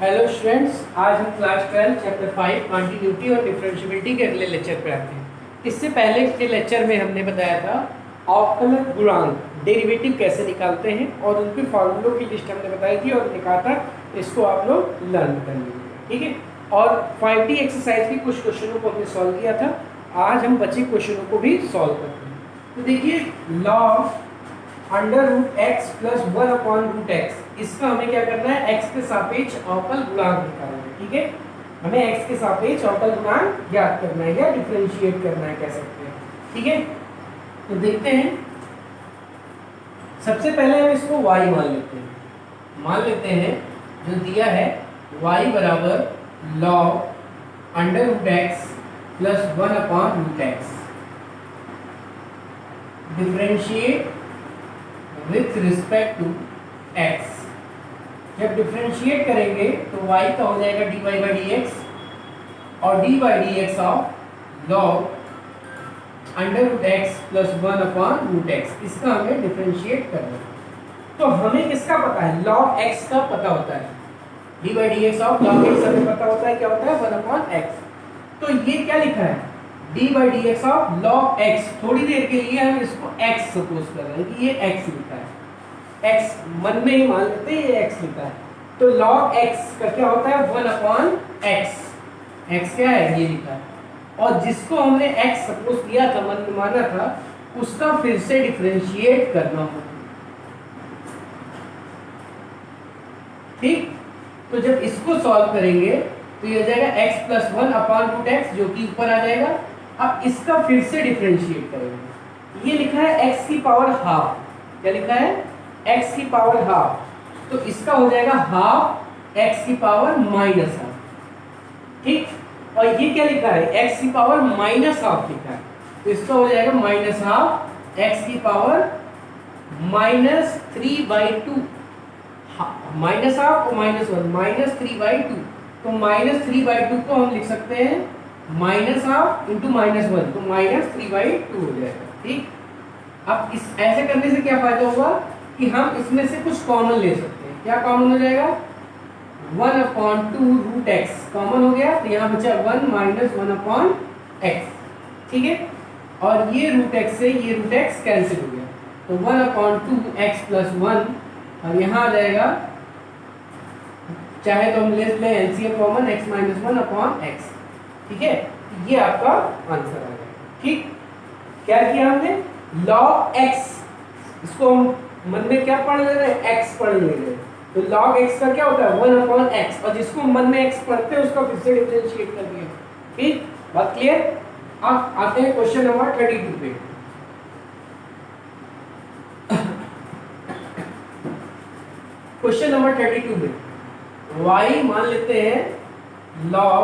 Hello students, आज हम class 12 chapter 5 continuity और डिफरेंशियबिलिटी के अगले लेक्चर पे आते हैं। इससे पहले के लेक्चर में हमने बताया था अवकलक गुणांक डेरिवेटिव कैसे निकालते हैं और उनके फॉर्मूलों की लिस्ट हमने बताई थी और लिखा था। इसको आप लोग लर्न कर लीजिए, ठीक है। और 5D एक्सरसाइज के कुछ क्वेश्चनों को हमने सॉल्व किया था। आज हम बचे क्वेश्चनों को भी सॉल्व करते हैं। तो देखिए, log under root x plus 1/√x, इसका हमें क्या करना है, x के सापेक्ष अवकल गुणांक निकालना है, ठीक है। हमें x के सापेक्ष अवकल गुणांक ज्ञात करना है या डिफरेंशिएट करना है, कह सकते हैं, ठीक है। तो देखते हैं, सबसे पहले हम इसको y मान लेते हैं जो दिया है y बराबर log under root x plus 1/√x, differentiate with respect to x। जब डिफरेंशिएट करेंगे तो y का हो जाएगा dy/dx और dy/dx of log under root x plus 1/√x, इसका हमें डिफरेंशिएट करना है। तो हमें किसका पता है, log x का पता होता है। dy/dx ऑफ log x हमें पता होता है, क्या होता है, 1/x। तो ये क्या लिखा है, dy/dx ऑफ log x। थोड़ी देर के लिए हम इसको x सपोज कर रहे हैं कि ये x लिखा है, x मन में ही मान लेते हैं ये x लिखा है। तो log x का क्या होता है, 1/x। x क्या है, ये लिखा है। और जिसको हमने x सपोज किया था, मन में माना था, उसका फिर से डिफरेंशिएट करना होगा, ठीक। तो जब इसको सॉल्व करेंगे तो ये हो जाएगा x प्लस 1/√x, जो कि ऊपर आ जाएगा। अब इसका फिर से डिफरेंशिएट करेंगे। ये लिखा है x की पावर हाफ, क्या लिखा है, x की पावर हाफ। तो इसका हो जाएगा हाफ x की पावर माइनस हाफ, ठीक। और ये क्या लिखा है, x की पावर माइनस हाफ लिखा है। तो इसका हो जाएगा माइनस हाफ x की पावर -3/2, माइनस हाफ और -1, -3/2। तो -3/2 को हम लिख सकते हैं माइनस हाफ इंटू -1, तो -3/2 हो जाएगा, ठीक। अब इस ऐसे करने से क्या फायदा होगा कि हम इसमें से कुछ कॉमन ले सकते हैं। क्या कॉमन हो जाएगा, 1/2√x कॉमन हो गया, तो यहाँ बचा 1 - 1/x, ठीक है। और ये √x से ये √x कैंसिल हो गया, तो 1/2x प्लस 1, और यहाँ आ जाएगा, चाहे तो हम ले लें एलसीएम कॉमन, x - 1/x, ठीक है। ये आपका आंसर आ गया, ठीक। क्या किया हमने, log x, इसको हम मन में क्या पढ़ ले रहे हैं, x पढ़ ले रहे हैं। तो log x का क्या होता है, 1/x, और जिसको मन में x पढ़ते हैं उसका फिर से डिफरेंशिएट कर दिया, ठीक। बात क्लियर। अब आते हैं क्वेश्चन नंबर 32 पे। क्वेश्चन नंबर 32 में y मान लेते हैं log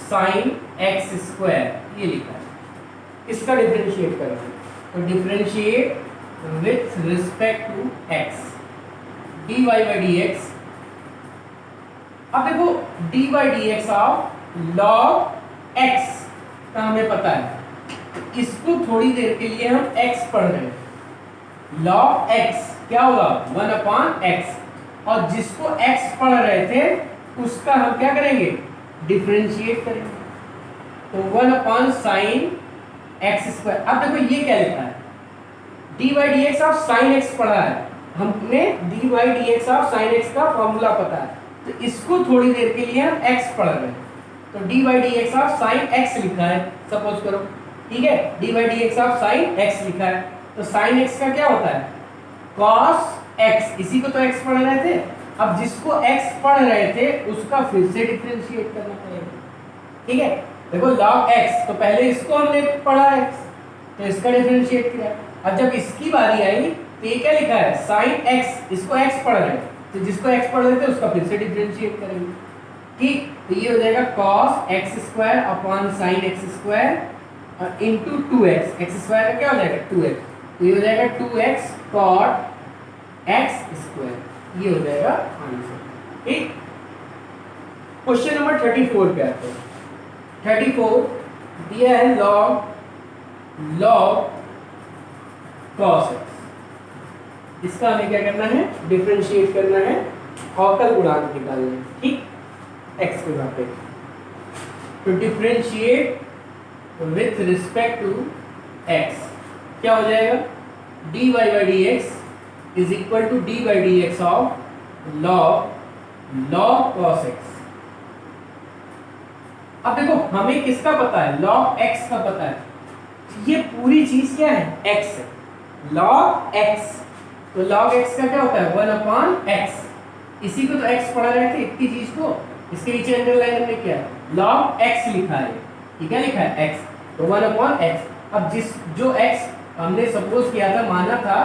sin x², ये लिखा है। इसका डिफरेंशिएट करेंगे, तो differentiate with respect to x, dy/dx। अब देखो, dy/dx ऑफ log x का हमें पता है, तो इसको थोड़ी देर के लिए हम x पढ़ रहे हैं। log x क्या होगा, 1/x, और जिसको x पढ़ रहे थे उसका हम क्या करेंगे, डिफरेंशिएट करेंगे। तो 1/sin x²। अब देखो ये क्या लिखा है, dy/dx ऑफ sin x पढ़ा है हमने, dy/dx ऑफ sin x का फॉर्मूला पता है, तो इसको थोड़ी देर के लिए हम x पढ़ रहे हैं। तो dy/dx ऑफ sin x लिखा है, सपोज करो, ठीक है। dy/dx ऑफ sin x लिखा है, तो sin x का क्या होता है, cos x, इसी को तो x पढ़ रहे थे। अब जिसको x पढ़ रहे थे उसका फिर से डिफरेंशिएट करना पड़ेगा, ठीक है। देखो log x, तो पहले इसको हमने पढ़ा x, तो इसका डिफरेंशिएट किया। अब जब इसकी बारी आई तो ये क्या लिखा है, sin x, इसको x पढ़ रहे हैं, तो जिसको x पढ़ रहे थे उसका फिर से डिफरेंशिएट करेंगे, ठीक। तो ये हो जाएगा cos x² upon sin x² और इंटू 2x, x² का क्या हो जाएगा 2x, तो ये हो जाएगा 2x cot x², ये हो जाएगा आंसर, ठीक। क्वेश्चन नंबर 34 पे आते हैं। 34 दिया है log cos x, इसका हमें क्या करना है, डिफरेंशिएट करना है, अवकल गुणांक निकालना है, ठीक। x के सापेक्ष। To differentiate with respect to x क्या हो जाएगा, dy by d x is equal to d by d x of log cos x। अब देखो हमें किसका पता है, log x का पता है, ये पूरी चीज क्या है, x है, log x। तो log x का क्या होता है 1 अपॉन x, इसी को तो x पढ़ा रहे थे, इतनी चीज को, इसके नीचे अंडरलाइन हमने क्या log x लिखा है, ये क्या लिखा है x, तो 1 अपॉन x। अब जो x हमने सपोज किया था, माना था,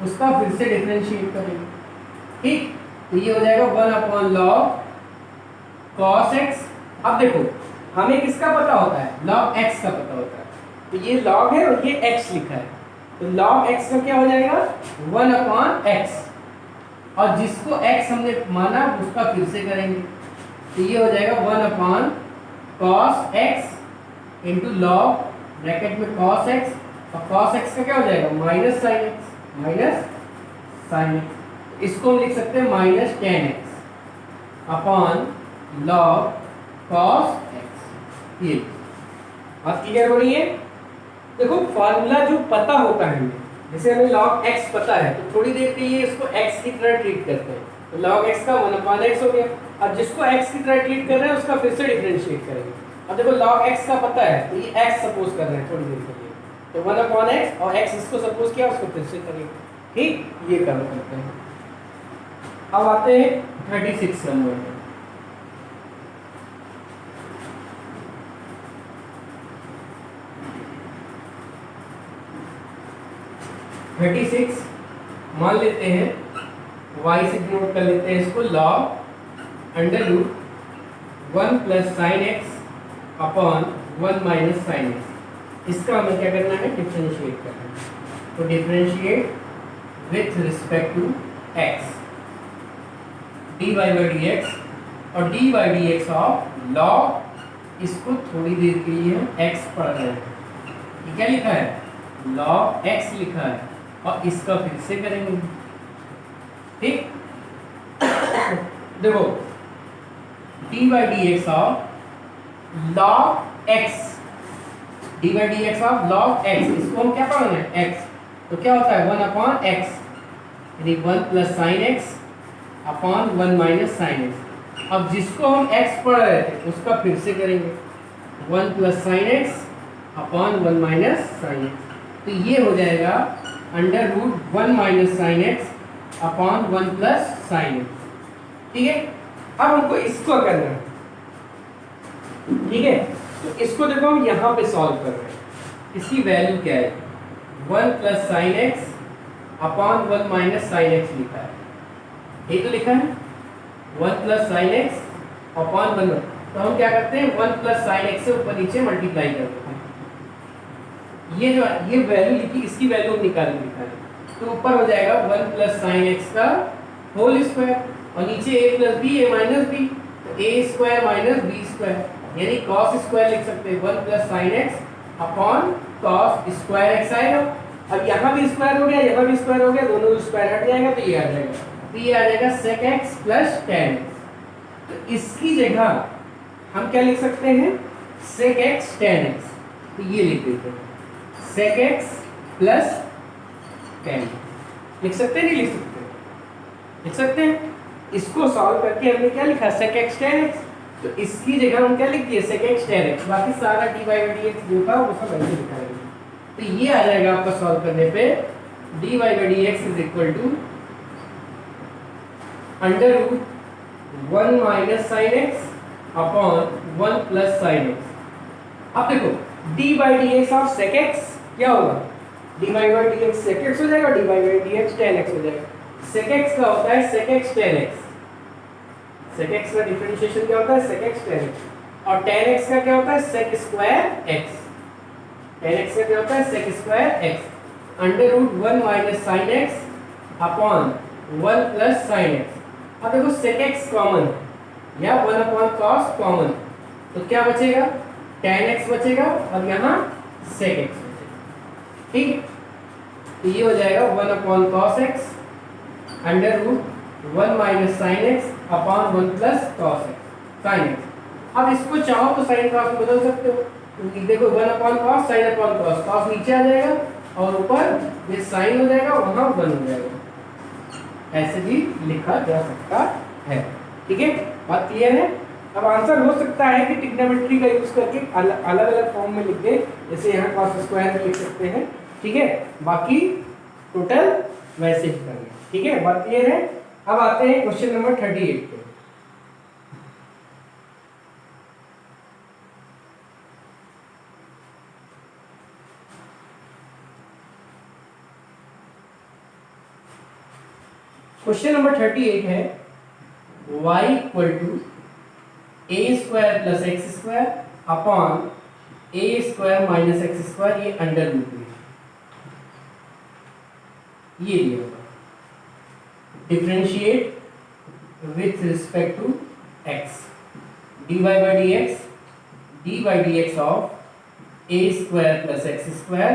उसका फिर से डिफरेंशिएट करेंगे, ठीक। तो ये हो जाएगा 1 अपॉन log cos x। अब देखो हमें किसका पता होता है, log x का पता होता है, तो ये log है और ये x लिखा है, तो log x का क्या हो जाएगा 1 अपॉन x, और जिसको x हमने माना उसका फिर से करेंगे, तो ये हो जाएगा 1 अपॉन cos x into log bracket में cos x, और cos x का क्या हो जाएगा माइनस साइन x, इसको हम लिख सकते हैं minus ten x upon log cos x। ये बात क्लियर हो रही है। देखो फार्मूला जो पता होता है हमें, जैसे हमें log x पता है तो थोड़ी देर के लिए इसको x की तरह ट्रीट करते हैं, तो log x का 1 अपॉन x हो गया। अब जिसको x की तरह ट्रीट कर रहे हैं उसका फिर से डिफरेंशिएट करेंगे। अब देखो log x का पता है, तो ये x सपोज कर रहे हैं थोड़ी देर के लिए, तो 1 अपॉन x, और x इसको सपोज किया, उसको फिर से करेंगे, ठीक। ये काम करते हैं। अब आते हैं 36 नंबर पे। मान लेते हैं y से डिनोट कर लेते हैं इसको, log under root 1 plus sine x upon 1 minus sine x. इसका हमें क्या करना है, डिफरेंशिएट करना है, तो differentiate with respect to x dy by d x, और dy by d x of log, इसको थोड़ी देर के लिए हम x पढ़ रहे हैं, ये क्या लिखा है log x लिखा है, और इसका फिर से करेंगे, ठीक। देखो dy by d x of log x, dy by d x of log x, इसको हम क्या पढ़ रहे हैं x, तो क्या होता है 1 अपॉन x, यानी 1 plus sine x upon 1 minus sine x. अब जिसको हम x पढ़ रहे थे उसका फिर से करेंगे, 1 plus sine x upon 1 minus sine x, तो ये हो जाएगा under root 1 minus sine x upon 1 plus sine x, ठीक है। अब हमको इसको करना है, ठीक है, तो इसको देखो हम यहाँ पे सॉल्व कर रहे हैं, इसकी वैल्यू क्या है 1 plus sine x upon 1 minus sine x लिखा है, ये तो लिखा है 1 प्लस साइन एक्स अपॉन 1, तो हम क्या करते हैं 1 प्लस साइन एक्स से ऊपर नीचे मल्टीप्लाई कर देते हैं। ये जो ये वैल्यू लिखी, इसकी वैल्यू हम निकालेंगे, तो ऊपर हो जाएगा 1 प्लस साइन एक्स का होल स्क्वायर, और नीचे a plus b a minus b, तो a square minus b square, यानी कॉस स्क्वायर लिख सकते हैं 1 plus sine x upon cos square x आएगा। अब यहाँ भी स्क्वायर हो गया, यहाँ भी स्क्वायर हो गया, दोनों स्क्वायर हट जाएगा, तो ये आ जाएगा, तो ये आ जाएगा sec x plus tan x। तो इसकी जगह हम क्या लिख सकते हैं sec x tan x, तो ये लिख देते हैं sec x प्लस tan, लिख सकते हैं नहीं लिख सकते, लिख सकते हैं। इसको सॉल्व करके हमने क्या लिखा sec x tan x, तो इसकी जगह हम क्या लिख दिए sec x tan x, बाकी सारा dy बाई dx जो था वो सब ऐसे लिखा है, तो ये आ जाएगा आपका सॉल्व करने पे dy by dx is equal to under root 1 minus sine x upon 1 plus sine x. अब देखो d by d x of sec x क्या होगा, d by d x sec x हो जाएगा, d by d x tan x हो जाएगा। Sec x का होता है sec x tan x, sec x का डिफरेंशिएशन क्या होता है सेक एक्स टेन एक्स, और टेन एक्स का क्या होता है sec square x, tan x का क्या होता है sec square x under root 1 minus sine x upon 1 plus sine x. अब देखो sec x कॉमन या 1 अपॉन cos कॉमन, तो क्या बचेगा tan x बचेगा, और यहाँ sec x बचेगा, ठीक है। तो ये हो जाएगा 1 अपॉन cos x under root 1 minus sine x अपॉन 1 plus cos x। Sine x. अब इसको चाहो तो साइन कॉस में बदल सकते हो, क्योंकि देखो 1/cos sine upon cos, cos नीचे आ जाएगा और ऊपर ये साइन हो जाएगा, वहां 1 हो जाएगा। ऐसे भी लिखा जा सकता है। ठीक है, बात क्लियर है। अब आंसर हो सकता है कि ट्रिग्नोमेट्री का यूज करके अलग अलग फॉर्म में लिख दे, जैसे यहाँ cos स्क्वायर में लिख सकते हैं। ठीक है, बाकी टोटल वैसे ही करेंगे। ठीक है, बात क्लियर है। अब आते हैं क्वेश्चन नंबर 38 पे। क्वेश्चन नंबर 38 है y equal to a square plus x square upon a square minus x square, ये अंडर रूट में ये दिया होगा। Differentiate with respect to x, dy by d x of a square plus x square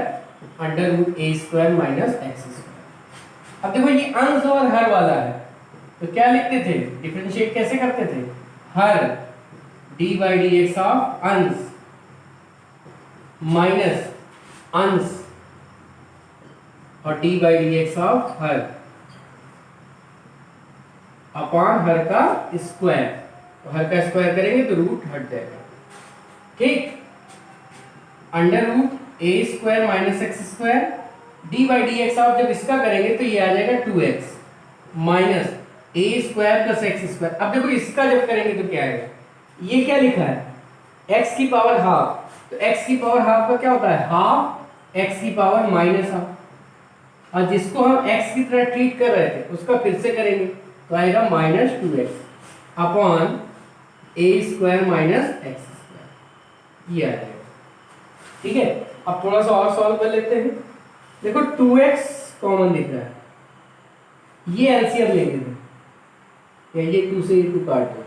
under root a square minus x square. अब देखो ये अंश और हर वाला है, तो क्या लिखते थे, डिफरेंशिएट कैसे करते थे, हर d by d x of अंश माइनस अंश और d by d x of हर अपॉन हर का स्क्वायर, तो हर का स्क्वायर करेंगे तो रूट हट जाएगा। ठीक, under root a square minus x square d by d x of, जब इसका करेंगे तो ये आ जाएगा 2x minus a square plus x square. अब देखो इसका जब करेंगे तो क्या आएगा, ये क्या लिखा है x की पावर हाफ, तो x की पावर हाफ का क्या होता है, हाफ x की पावर माइनस हाफ, और जिसको हम x की तरह ट्रीट कर रहे थे उसका फिर से करेंगे तो आएगा minus 2x upon a square minus x square, ये आ जाएगा। ठीक है, अब थोड़ा सा और सॉल्व कर लेते हैं। देखो 2x कॉमन दिख रहा है, ये एलसीएम लेंगे थे, या ये 2 से ये 2 काट दो,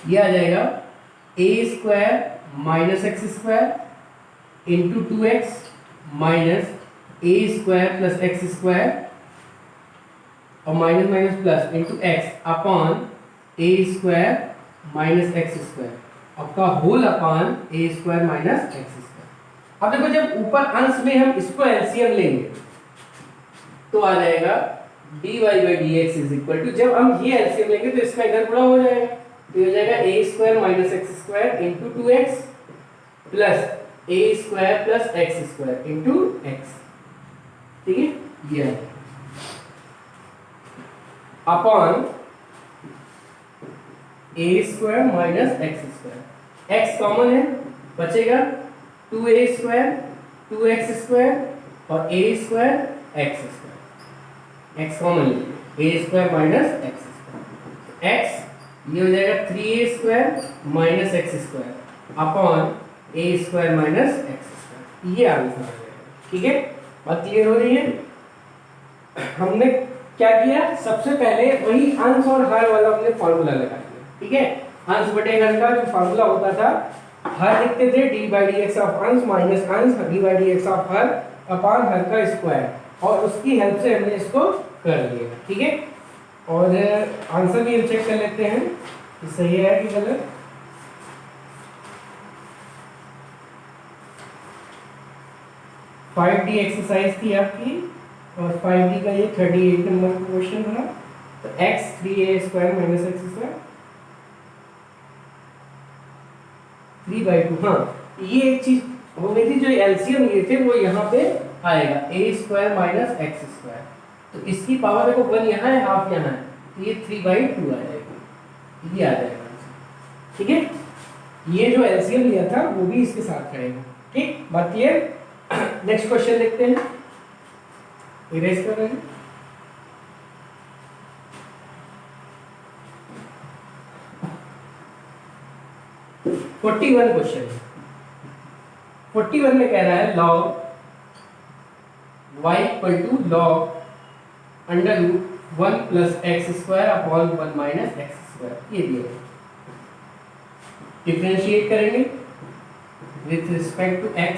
ये आ जाएगा a square minus x square into 2x minus a square plus x square और minus minus plus into x upon a square minus x square, आपका whole upon a square minus x square. अब देखो जब ऊपर अंश में हम इसको एलसीएम लेंगे तो आ जाएगा dy by d x is equal to, जब हम ये एलसीएम लेंगे तो इसका इधर गुणा हो जाएगा, तो ये हो जाएगा a square minus x square into 2x plus a square plus x square into x. ठीक है, ये है upon a square minus x square, x common है, बचेगा 2a स्क्वायर 2x स्क्वायर और a square x square, x common लीजिए, a square minus x square, x ये हो जाएगा 3a square minus x square upon a square minus x square, ये answer आ जाएगा। ठीक है, बात क्लियर हो रही है। हमने क्या किया, सबसे पहले वही अंश और हर वाला हमने फॉर्मूला लगा दिया। ठीक है, अंश बटे हर का जो फॉर्मूला होता था, हर लिखते थे D by d x of अंश माइनस अंश D by d x of हर अपॉन हर का स्क्वायर, और उसकी हेल्प से हमने इसको कर लिया। ठीक है, और आंसर भी हम चेक कर लेते हैं कि सही है कि गलत। फाइव डी एक्सरसाइज थी आपकी और 5D का ये 38 नंबर का क्वेश्चन था। तो x 3a square minus x square 3/2। हाँ, ये एक चीज हो गई थी, जो एलसीएम लिए थे वो यहाँ पे आएगा a square minus x square, तो इसकी पावर देखो 1 यहाँ है, हाफ यहाँ है, तो ये 3/2 आ जाएगा, ये आ जाएगा। ठीक है, ये जो एलसीएम लिया था वो भी इसके साथ रहेगा। ठीक, बात क्लियर। नेक्स्ट क्वेश्चन देखते हैं, इरेज कर रहे हैं। क्वेश्चन 41 में कह रहा है log y equal to log under root 1 plus x square upon 1 minus x square, ये दिया है। डिफरेंशिएट करेंगे विथ रिस्पेक्ट टू x,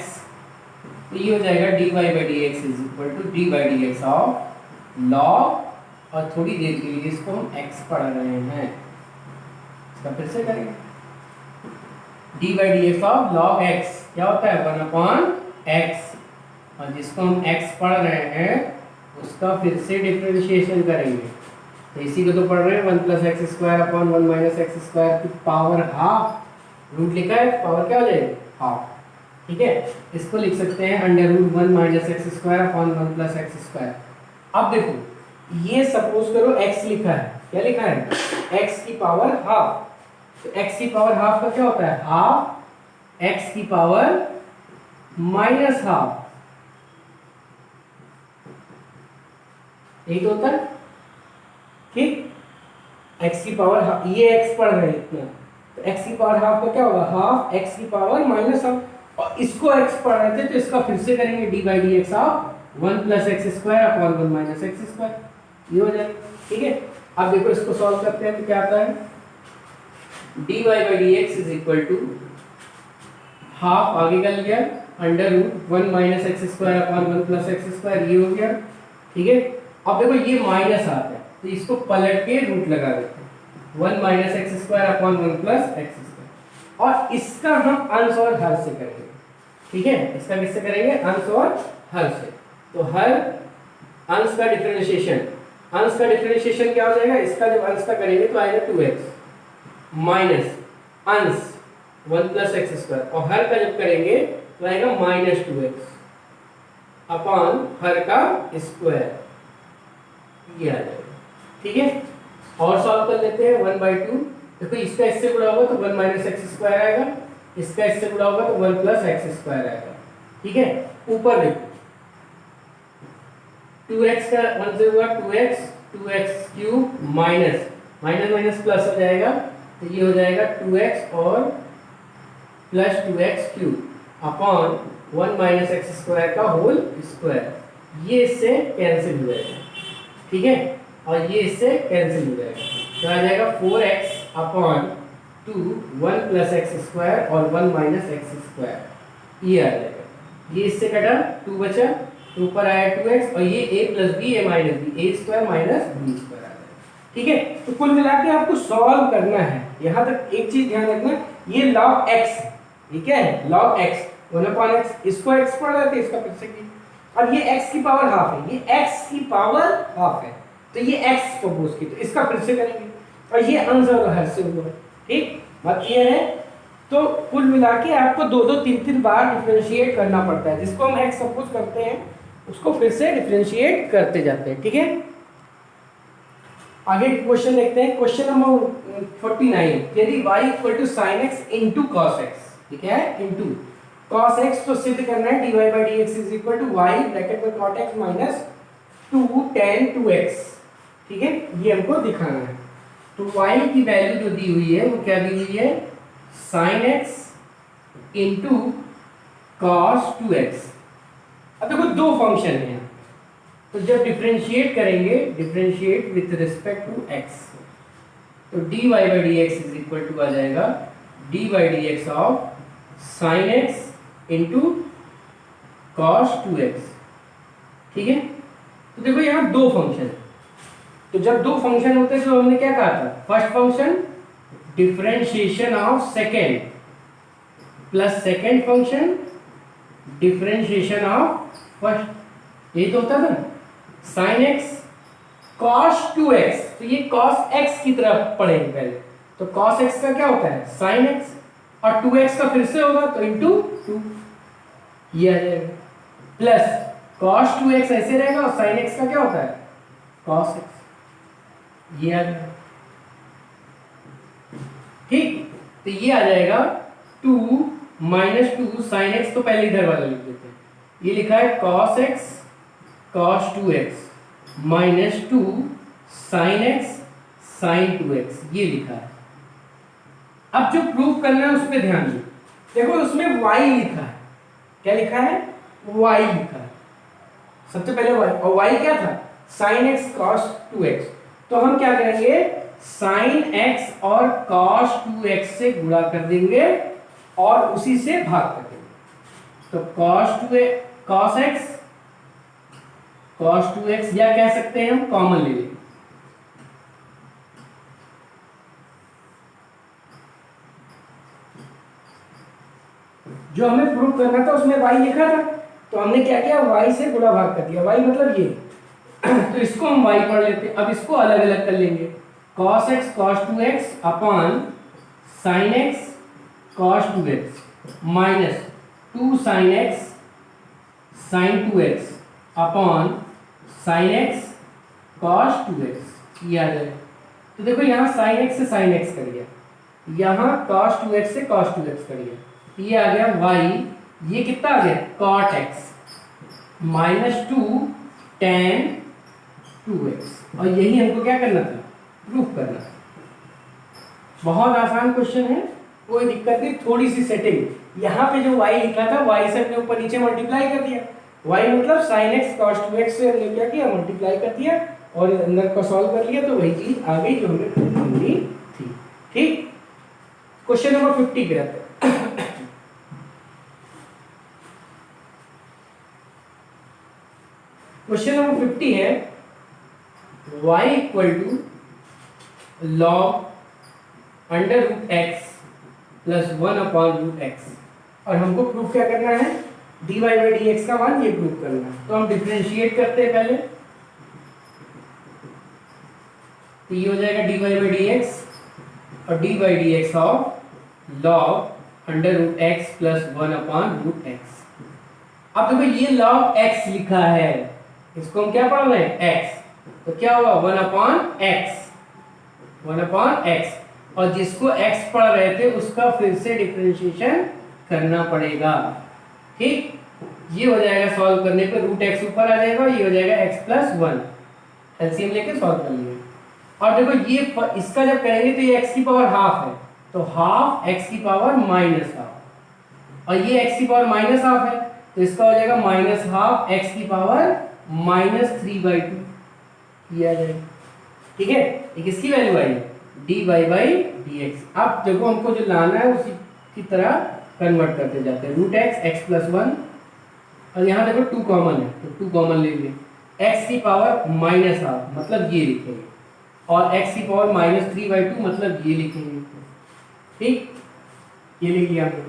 तो ये हो जाएगा dy by d x is equal to d by d x of log, और थोड़ी देर के लिए इसको हम x पढ़ रहे हैं, इसका फिर से करेंगे D by d x of log x क्या होता है 1/x, और जिसको हम x पढ़ रहे हैं उसका फिर से डिफरेंशिएशन करेंगे। तो इसी को तो पढ़ रहे हैं 1 + x² 1 - x² की पावर हाफ। रूट लिखा है पावर क्या हो जाएगी हाफ, ठीक है। इसको लिख सकते हैं √1 - x² 1 + x²। अब देखो ये सपोज करो x लिखा है, क्या लिखा है x की पावर हाफ। तो x की पावर हाफ का क्या होता है हाफ x की पावर -हाफ, यही तो होता है ठीक। x की पावर हाफ, ये x पढ़ रहे हैं इतना, तो x की पावर हाफ का क्या होगा हाफ x की पावर -हाफ, और इसको x पढ़ रहे थे तो इसका फिर से करेंगे D by d x of 1 + x² 1 - x², ये हो जाएगा ठीक है। अब देखो इसको सॉल्व करते हैं तो क्या आता है dy by d x is equal to half, आगे का लिया √1 - x² 1 + x², ये हो गया ठीक है। अब देखो ये माइनस आता है तो इसको पलट के रूट लगा देते हैं 1 - x² 1 + x², और इसका हम अंश और हर से करेंगे ठीक है। इसका किससे करेंगे अंश और हर से। तो हर अंश का डिफरेंशिएशन, अंश का डिफरेंशिएशन क्या हो जाएगा, इसका जब अंश का करेंगे तो आएगा 2x माइनस अंश 1 + x², और हर का जब करेंगे तो आएगा -2x अपॉन हर का स्क्वायर, ये आ जाएगा ठीक है। और सॉल्व कर लेते हैं 1/2। देखो इसका इससे गुणा होगा तो 1 - x² आएगा, इसका इससे गुणा होगा तो 1 + x² आएगा ठीक है। ऊपर देखो 2x का 1 से हुआ 2x माइनस माइनस प्लस हो जाएगा, तो ये हो जाएगा 2x और प्लस 2x³ अपॉन 1 - x² का होल स्क्वायर, ये इससे कैंसिल हो जाएगा ठीक है, और ये इससे कैंसिल हो जाएगा तो आ जाएगा 4x अपॉन 2 1 + x² और 1 - x², ये आ जाएगा। ये इससे कटा 2 बचा, ऊपर आया 2x, और ये a + b a - b a² - b² आ जाएगा ठीक है। तो कुल मिला के आपको सॉल्व करना है। यहाँ तक एक चीज ध्यान रखना, ये log x ठीक है, log x 1/x, इसको x पढ़ रहे थे इसका फिर से की, और ये x की पावर हाफ है, ये x की पावर हाफ है, तो ये x सपोज की, तो इसका फिर से करेंगे, और ये अंश और हर से हुआ ठीक, बात ये है। तो कुल मिला के आपको 2-2 3-3 बार डिफरेंशिएट करना पड़ता है, जिसको हम x सपोज करते हैं उसको फिर से डिफरेंशिएट करते जाते हैं ठीक है। आगे क्वेश्चन देखते हैं, क्वेश्चन नंबर 49, यदि y = sin x * cos x, ठीक है, इनटू cos x तो सिद्ध करना है dy by d x is equal to y bracket में cot x minus 2 tan 2x, ठीक है, ये हमको दिखाना है। तो y की वैल्यू जो दी हुई है वो क्या दी हुई है sin x into cos 2x। अब देखो दो फंक्शन है, तो जब डिफरेंशिएट करेंगे, differentiate with respect to x, तो dy by d x is equal to आ जाएगा dy by d x of sin x into cos 2x, ठीक है। तो देखो यहाँ दो फंक्शन, तो जब दो फंक्शन होते हैं तो हमने क्या कहा था, first function differentiation of second plus second function differentiation of first, यही तो होता था sin x cos 2x, तो ये cos x की तरफ पढ़ेंगे पहले, तो cos x का क्या होता है sin x, और 2x का फिर से होगा तो इंटू 2, ये आ जाएगा, प्लस cos 2x ऐसे रहेगा, और sin x का क्या होता है cos x, ये आ जाएगा ठीक। तो ये आ जाएगा 2 माइनस 2 sin x, तो पहले इधर वाला लिख देते हैं, ये लिखा है cos x cos 2x minus 2 sin x sin 2x, ये लिखा है। अब जो प्रूव करना है उस पर ध्यान दो, देखो उसमें y लिखा है, क्या लिखा है y लिखा है, सबसे पहले y, और y क्या था sin x cos 2x, तो हम क्या करेंगे sin x और cos 2x से गुणा कर देंगे और उसी से भाग कर देंगे, तो cos 2x या कह सकते हैं हम कॉमन ले लेंगे, जो हमें प्रूव करना था उसमें y लिखा था, तो हमने क्या किया, y से गुणा भाग कर दिया, y मतलब ये। तो इसको हम y पढ़ लेते हैं। अब इसको अलग अलग कर लेंगे, cos x cos 2x upon sin x cos 2x minus 2 sin x sin 2x upon sin x cos 2x, ये आ जाएगा। तो देखो यहाँ sin x से sin x कर गया, यहाँ cos 2x से cos 2x कर गया, ये आ गया y, ये कितना आ गया cot x minus 2 tan 2x, और यही हमको क्या करना था, प्रूफ करना था। बहुत आसान क्वेश्चन है, कोई दिक्कत नहीं, थोड़ी सी सेटिंग। यहाँ पे जो y लिखा था y से हमने ऊपर नीचे मल्टीप्लाई कर दिया, y मतलब sin x cos 2x से हमने क्या किया, मल्टीप्लाई कर दिया और अंदर का सॉल्व कर लिया, तो वही चीज आ गई जो हमें प्रूफ करनी थी। ठीक, क्वेश्चन नंबर 50 पे आते हैं। क्वेश्चन नंबर 50 है y equal to log under root x plus 1 upon root x, और हमको प्रूफ क्या करना है, dy बाई डी एक्स का मान ये प्रूफ करना है। तो हम डिफरेंशिएट करते हैं पहले, तो ये हो जाएगा dy बाई डी एक्स और dy by d x of log under root x plus 1 upon root x. अब देखो ये लॉग x लिखा है, इसको हम क्या पढ़ रहे हैं x, तो क्या होगा 1 अपॉन x, 1 अपॉन x, और जिसको x पढ़ रहे थे उसका फिर से डिफरेंशिएशन करना पड़ेगा। ठीक, ये हो जाएगा सॉल्व करने पर रूट x ऊपर आ जाएगा, ये हो जाएगा x प्लस 1, एलसीएम लेके सॉल्व कर लिए। और देखो ये इसका जब करेंगे तो ये x की पावर हाफ है, तो हाफ x की पावर माइनस हाफ, और ये x की पावर माइनस हाफ है, तो इसका हो जाएगा माइनस हाफ x की पावर माइनस 3/2, ये आ जाएगा। ठीक है, ये किसकी value I, dy by d x. अब देखो हमको जो लाना है उसी की तरह कन्वर्ट करते जाते हैं, रूट एक्स एक्स प्लस 1, और यहाँ देखो 2 कॉमन है तो 2 कॉमन ले लिए, x की पावर माइनस हाफ मतलब ये लिखेंगे, और x की पावर माइनस 3/2 मतलब ये लिखेंगे। ठीक, ये लिख लिया हमने।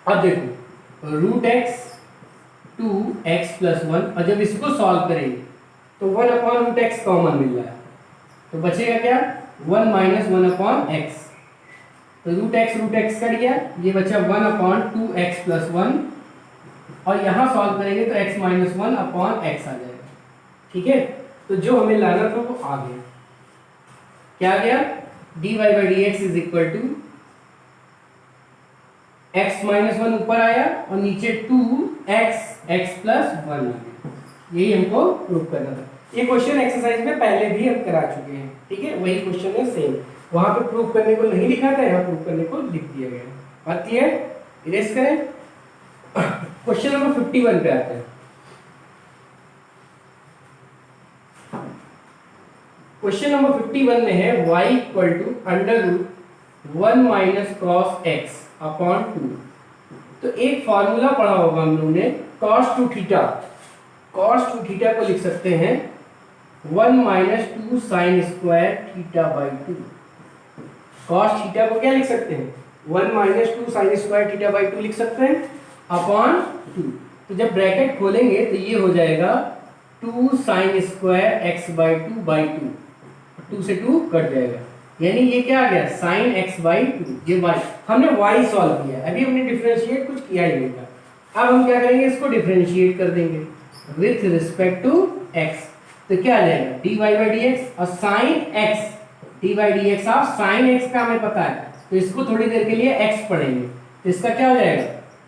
अब देखो रूट एक्स 2x प्लस 1, और जब इसको सॉल्व करेंगे तो 1 अपॉन रूट एक्स कॉमन मिल रहा है, तो बचेगा क्या 1 माइनस 1 अपॉन एक्स, तो रूट एक्स कट गया, ये बचा 1 अपॉन 2x प्लस 1, और यहाँ सॉल्व करेंगे तो x माइनस 1 अपॉन x आ जाएगा। ठीक है, तो जो हमें लाना था वो आ गया, क्या आ गया, dy by d x is equal to x minus 1 ऊपर आया और नीचे 2x x प्लस 1 आ गया। यही हमको प्रूव करना था। ये क्वेश्चन एक्सरसाइज में पहले भी हम करा चुके हैं। ठीक है, वही क्वेश्चन है सेम, वहां पे प्रूव करने को नहीं लिखा था, यहाँ प्रूव करने को लिख दिया गया। बात क्लियर, इरेज करें। क्वेश्चन नंबर 51 पे आते हैं। क्वेश्चन नंबर 51 में है y equal to under root 1 minus cos x upon 2। तो एक फॉर्मूला पढ़ा होगा हम लोगों ने, cos 2 थीटा, cos 2 थीटा को लिख सकते हैं 1 minus 2 sine square theta by 2। cos theta को क्या लिख सकते हैं, 1 minus 2 sine square theta by 2 लिख सकते हैं अपॉन 2। तो जब ब्रैकेट खोलेंगे तो ये हो जाएगा 2 sine square x by 2 by 2, 2 से 2 कट जाएगा, यानी ये क्या आ गया साइन एक्स बाई 2। ये y हमने y सॉल्व किया, अभी हमने डिफरेंशिएट कुछ किया ही नहीं था। अब हम क्या करेंगे, इसको डिफरेंशिएट कर देंगे विथ रिस्पेक्ट टू x, तो क्या आ जाएगा dy बाई डी एक्स, और sine x dy by d x of sine x का हमें पता है, तो इसको थोड़ी देर के लिए x पढ़ेंगे, तो इसका क्या हो जाएगा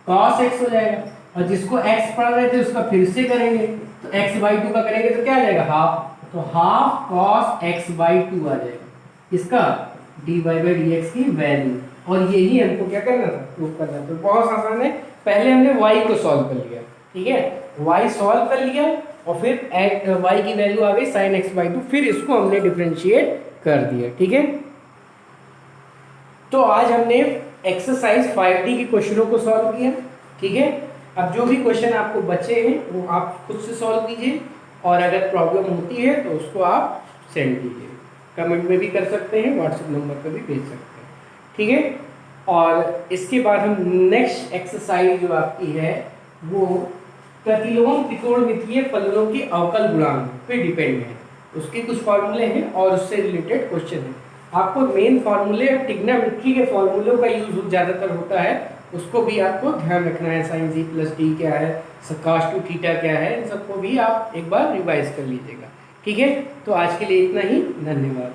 cos x हो जाएगा, और जिसको x पढ़ रहे थे उसका फिर से करेंगे, तो x बाई 2 का करेंगे तो क्या आ जाएगा हाफ, तो हाफ cos x बाई 2 आ जाएगा, इसका dy बाई डी एक्स की वैल्यू। और यही हमको क्या करना था, प्रूव करना था। तो बहुत आसान है, पहले हमने y को सॉल्व कर लिया, ठीक है, y सॉल्व कर लिया और फिर y की वैल्यू आ गई sin x बाई 2, फिर इसको हमने डिफरेंशिएट कर दिया। ठीक है, तो आज हमने एक्सरसाइज 5D के क्वेश्चनों को सॉल्व किया। ठीक है, अब जो भी क्वेश्चन आपको बचे हैं वो आप खुद से सॉल्व कीजिए, और अगर प्रॉब्लम होती है तो उसको आप सेंड कीजिए, कमेंट में भी कर सकते हैं, व्हाट्सएप नंबर पर भी भेज सकते हैं। ठीक है, और इसके बाद हम नेक्स्ट एक्सरसाइज जो आपकी है वो प्रतिलोम त्रिकोणमितीय फलनों के अवकल गुणांक पे डिपेंड है। उसके कुछ फॉर्मूले हैं और उससे रिलेटेड क्वेश्चन है। आपको मेन फॉर्मूले और ट्रिग्नोमेट्री के फॉर्मूलों का यूज ज़्यादातर होता है, उसको भी आपको ध्यान रखना है। साइन जी प्लस डी क्या है, cos टू थीटा क्या है, इन सबको भी आप एक बार रिवाइज कर लीजिएगा। ठीक है, तो आज के लिए इतना ही, धन्यवाद।